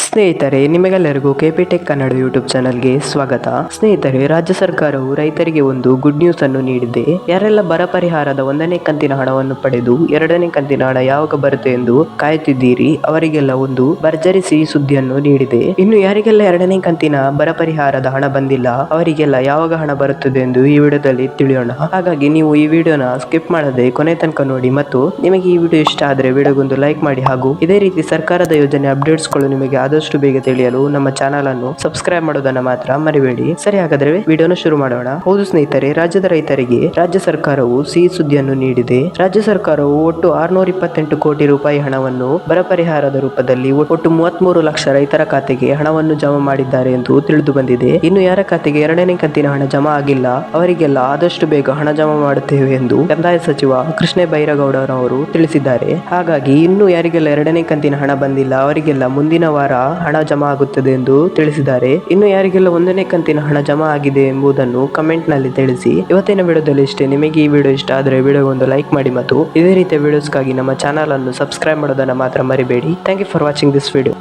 ಸ್ನೇಹಿತರೆ, ನಿಮಗೆಲ್ಲರಿಗೂ KP tech Kannada YouTube ಚಾನಲ್ಗೆ ಸ್ವಾಗತ. ಸ್ನೇಹಿತರೆ, ರಾಜ್ಯ ಸರ್ಕಾರವು ರೈತರಿಗೆ ಒಂದು ಗುಡ್ ನ್ಯೂಸ್ ಅನ್ನು ನೀಡಿದೆ. ಯಾರೆಲ್ಲ ಬರ ಪರಿಹಾರದ 1ನೇ ಕಂತಿನ ಹಣವನ್ನು ಪಡೆದು 2ನೇ ಕಂತಿನ ಹಣ ಯಾವಾಗ ಬರುತ್ತೆ ಎಂದು ಕಾಯುತ್ತಿದ್ದೀರಿ, ಅವರಿಗೆಲ್ಲ ಒಂದು ಭರ್ಜರಿ ಸಿಹಿ ಸುದ್ದಿಯನ್ನು ನೀಡಿದೆ. ಇನ್ನು ಯಾರಿಗೆಲ್ಲ 2ನೇ ಕಂತಿನ ಬರ ಪರಿಹಾರದ ಹಣ ಬಂದಿಲ್ಲ, ಅವರಿಗೆಲ್ಲ ಯಾವಾಗ ಹಣ ಬರುತ್ತದೆ ಎಂದು ಈ ವಿಡಿಯೋದಲ್ಲಿ ತಿಳಿಯೋಣ. ಹಾಗಾಗಿ ನೀವು ಈ ವಿಡಿಯೋನ ಸ್ಕಿಪ್ ಮಾಡದೆ ಕೊನೆ ತನಕ ನೋಡಿ ಮತ್ತು ನಿಮಗೆ ಈ ವಿಡಿಯೋ ಇಷ್ಟ ಆದರೆ ವಿಡಿಯೋಗೊಂದು ಲೈಕ್ ಮಾಡಿ ಹಾಗೂ ಇದೇ ರೀತಿ ಸರ್ಕಾರದ ಯೋಜನೆ ಅಪ್ಡೇಟ್ಸ್ಗಳು ನಿಮಗೆ ಆದಷ್ಟು ಬೇಗ ತಿಳಿಯಲು ನಮ್ಮ ಚಾನಲ್ ಅನ್ನು ಸಬ್ಸ್ಕ್ರೈಬ್ ಮಾಡೋದನ್ನ ಮಾತ್ರ ಮರಿಬೇಡಿ. ಸರಿ, ಹಾಗಾದ್ರೆ ವಿಡಿಯೋನ ಶುರು ಮಾಡೋಣ. ಹೌದು ಸ್ನೇಹಿತರೆ, ರಾಜ್ಯದ ರೈತರಿಗೆ ರಾಜ್ಯ ಸರ್ಕಾರವು ಸಿಹಿ ಸುದ್ದಿಯನ್ನು ನೀಡಿದೆ. ರಾಜ್ಯ ಸರ್ಕಾರವು ಒಟ್ಟು 628 ಕೋಟಿ ರೂಪಾಯಿ ಹಣವನ್ನು ಬರ ಪರಿಹಾರದ ರೂಪದಲ್ಲಿ ಒಟ್ಟು 33 ಲಕ್ಷ ರೈತರ ಖಾತೆಗೆ ಹಣವನ್ನು ಜಮಾ ಮಾಡಿದ್ದಾರೆ ಎಂದು ತಿಳಿದು ಬಂದಿದೆ. ಇನ್ನು ಯಾರ ಖಾತೆಗೆ 2ನೇ ಕಂತಿನ ಹಣ ಜಮಾ ಆಗಿಲ್ಲ, ಅವರಿಗೆಲ್ಲ ಆದಷ್ಟು ಬೇಗ ಹಣ ಜಮಾ ಮಾಡುತ್ತೇವೆ ಎಂದು ಕಂದಾಯ ಸಚಿವ ಕೃಷ್ಣ ಬೈರೇಗೌಡರವರು ತಿಳಿಸಿದ್ದಾರೆ. ಹಾಗಾಗಿ ಇನ್ನು ಯಾರಿಗೆಲ್ಲ 2ನೇ ಕಂತಿನ ಹಣ ಬಂದಿಲ್ಲ, ಅವರಿಗೆಲ್ಲ ಮುಂದಿನ ವಾರ ಹಣ ಜಮಾ ಆಗುತ್ತದೆ ಎಂದು ತಿಳಿಸಿದ್ದಾರೆ. ಇನ್ನು ಯಾರಿಗೆಲ್ಲ 1ನೇ ಕಂತಿನ ಹಣ ಜಮಾ ಆಗಿದೆ ಎಂಬುದನ್ನು ಕಮೆಂಟ್ ನಲ್ಲಿ ತಿಳಿಸಿ. ಇವತ್ತಿನ ವಿಡಿಯೋದಲ್ಲಿ ಇಷ್ಟೇ. ನಿಮಗೆ ಈ ವಿಡಿಯೋ ಇಷ್ಟ ಆದರೆ ವಿಡಿಯೋಗೊಂದು ಲೈಕ್ ಮಾಡಿ ಮತ್ತು ಇದೇ ರೀತಿಯ ವಿಡಿಯೋಸ್ಗಾಗಿ ನಮ್ಮ ಚಾನಲ್ ಅನ್ನು ಸಬ್ಸ್ಕ್ರೈಬ್ ಮಾಡೋದನ್ನ ಮಾತ್ರ ಮರಿಬೇಡಿ. Thank you for watching this video.